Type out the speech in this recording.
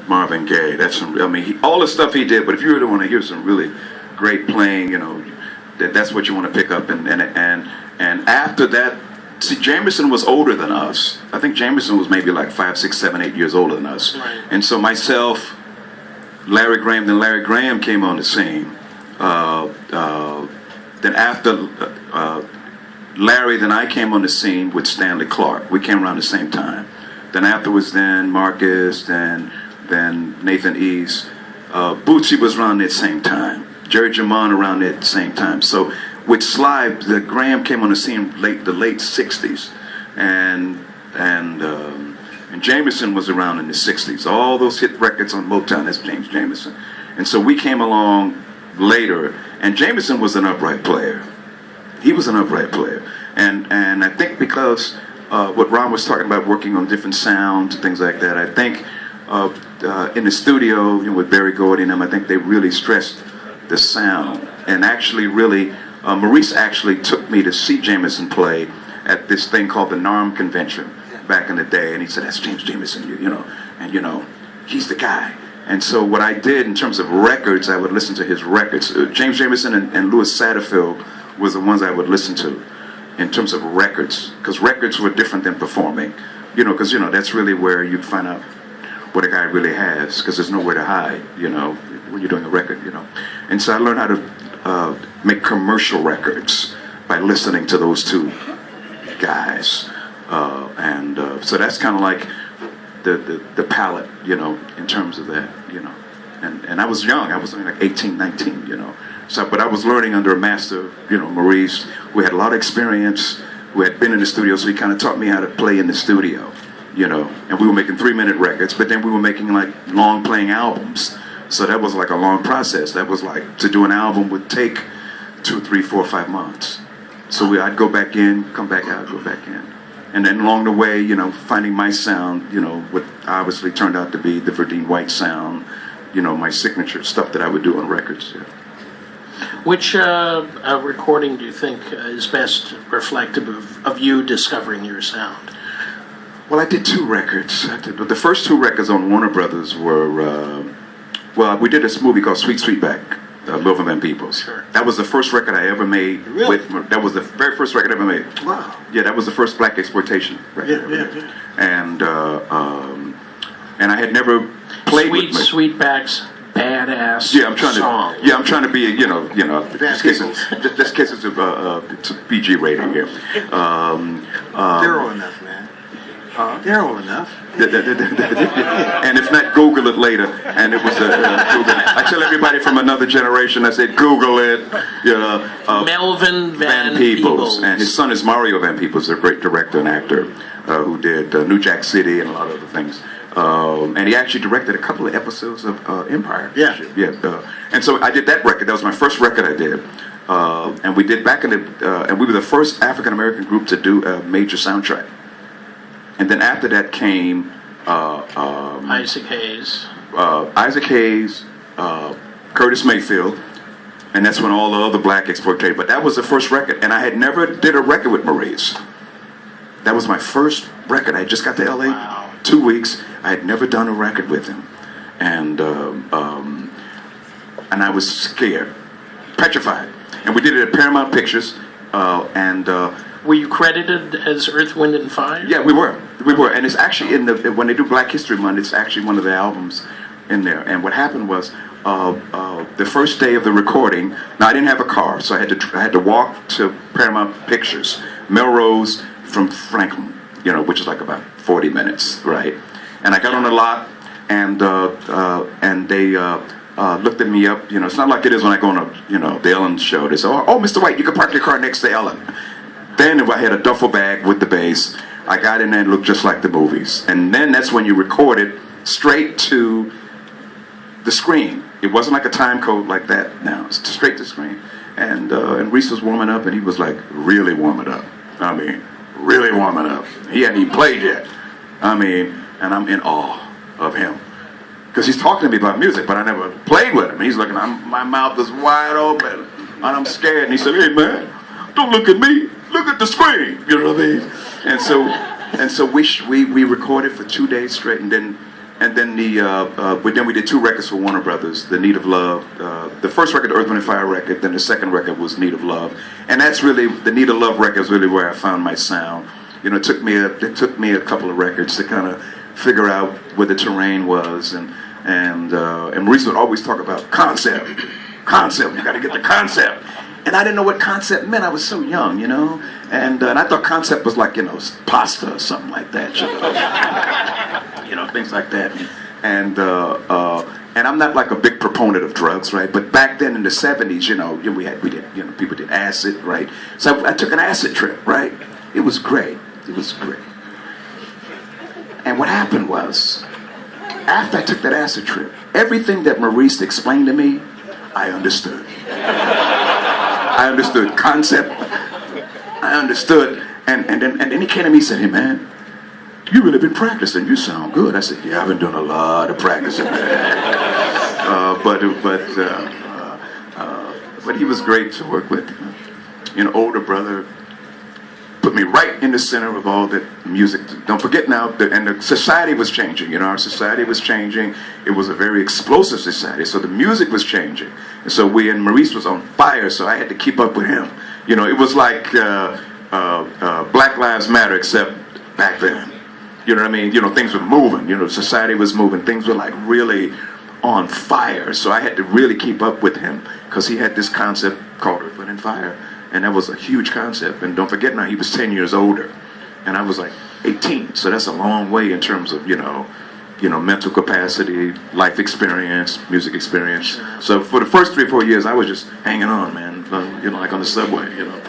Marvin Gaye. That's some. I mean, all the stuff he did. But if you really want to hear some really great playing, that's what you want to pick up. And after that, see, Jamerson was older than us. I think Jamerson was maybe like 5, 6, 7, 8 years older than us. Right. And so myself, Larry Graham came on the scene. Then after Larry, then I came on the scene with Stanley Clarke. We came around the same time. Then afterwards, then Marcus, then Nathan East. Bootsy was around that same time. Jerry Jamon around that same time. So with Sly, the Graham came on the scene the late 60s. And Jamerson was around in the 60s. All those hit records on Motown, that's James Jamerson. And so we came along later, and Jamerson was an upright player. He was an upright player. And I think because what Ron was talking about, working on different sounds and things like that, I think in the studio with Barry Gordy and them, I think they really stressed the sound. And actually really, Maurice actually took me to see Jamerson play at this thing called the NARM convention back in the day, and he said, that's James Jamerson, and he's the guy. And so what I did in terms of records, I would listen to his records. James Jamerson and Louis Satterfield was the ones I would listen to in terms of records, because records were different than performing, because that's really where you find out what a guy really has, because there's nowhere to hide, when you're doing a record, And so I learned how to make commercial records by listening to those two guys. So that's kind of like the palette, in terms of that, And I was young. I was only like 18, 19, So, but I was learning under a master, Maurice, who had a lot of experience, who had been in the studio, so he kind of taught me how to play in the studio, And we were making 3-minute records, but then we were making like long playing albums. So that was like a long process. That was like, to do an album would take 2, 3, 4, 5 months. So I'd go back in, come back out, go back in. And then along the way, finding my sound, what obviously turned out to be the Verdine White sound, my signature stuff that I would do on records. Yeah. Which recording do you think is best reflective of you discovering your sound? Well, I did 2 records. The first 2 records on Warner Brothers were, we did this movie called Sweet Sweetback. Wilford Van Peebles. Sure. That was the first record I ever made. Really? That was the very first record I ever made. Wow. Yeah, that was the first black exploitation record. Yeah. And I had never played with Sweetback's badass song. I'm trying to be, just case it's a PG rating here. They're old enough, man. They're old enough. And if not, Google it later. And it was Google. I tell everybody from another generation, I said, Google it. Melvin Van Peebles. And his son is Mario Van Peebles, a great director and actor who did New Jack City and a lot of other things. And he actually directed a couple of episodes of Empire. Yeah. And so I did that record. That was my first record I did. And we did and we were the first African American group to do a major soundtrack. And then after that came Isaac Hayes, Curtis Mayfield, and that's when all the other black exploitation. But that was the first record, and I had never did a record with Maurice. That was my first record. I just got to LA 2 weeks. I had never done a record with him, and I was scared, petrified. And we did it at Paramount Pictures, Were you credited as Earth, Wind and Fire? Yeah, we were, and it's actually when they do Black History Month, it's actually one of the albums in there. And what happened was, the first day of the recording, now I didn't have a car, so I had to walk to Paramount Pictures, Melrose from Franklin, which is like about 40 minutes, right? And I got on the lot, and they looked at me up. It's not like it is when I go on the Ellen show. They say, "Oh, Mr. White, you can park your car next to Ellen." Then I had a duffel bag with the bass. I got in there and looked just like the movies. And then that's when you record it straight to the screen. It wasn't like a time code like that now. It's straight to the screen. And Reese was warming up, and he was like really warming up. I mean, really warming up. He hadn't even played yet. And I'm in awe of him. Because he's talking to me about music, but I never played with him. He's looking, my mouth is wide open, and I'm scared. And he said, "Hey man, don't look at me. Look at the screen." You know what I mean? And so we recorded for 2 days straight, and then And then then we did 2 records for Warner Brothers, The Need of Love. The first record, the Earth, Wind & Fire record, then the second record was Need of Love. And that's really, the Need of Love record is really where I found my sound. You know, it took me a couple of records to kind of figure out where the terrain was. And Maurice would always talk about concept, you got to get the concept. And I didn't know what concept meant. I was so young, you know. And I thought concept was like, you know, pasta or something like that, you know. You know, things like that. And I'm not like a big proponent of drugs, right? But back then in the 70s, you know, people did acid, right? So I took an acid trip, right? It was great. It was great. And what happened was, after I took that acid trip, everything that Maurice explained to me, I understood. I understood concept. I understood. And then he came to me and said, "Hey, man, you really been practicing. You sound good." I said, "Yeah, I've been doing a lot of practicing, man." But he was great to work with. You know, older brother, put me right in the center of all the music. Don't forget now, and the society was changing. You know, our society was changing. It was a very explosive society, so the music was changing. And so Maurice was on fire, so I had to keep up with him. You know, it was like Black Lives Matter, except back then. You know what I mean? You know, things were moving. You know, society was moving. Things were like really on fire. So I had to really keep up with him because he had this concept called Earth, Wind & Fire. And that was a huge concept. And don't forget now, he was 10 years older. And I was like 18. So that's a long way in terms of, you know, mental capacity, life experience, music experience. So for the first 3 or 4 years, I was just hanging on, man. You know, like on the subway, you know.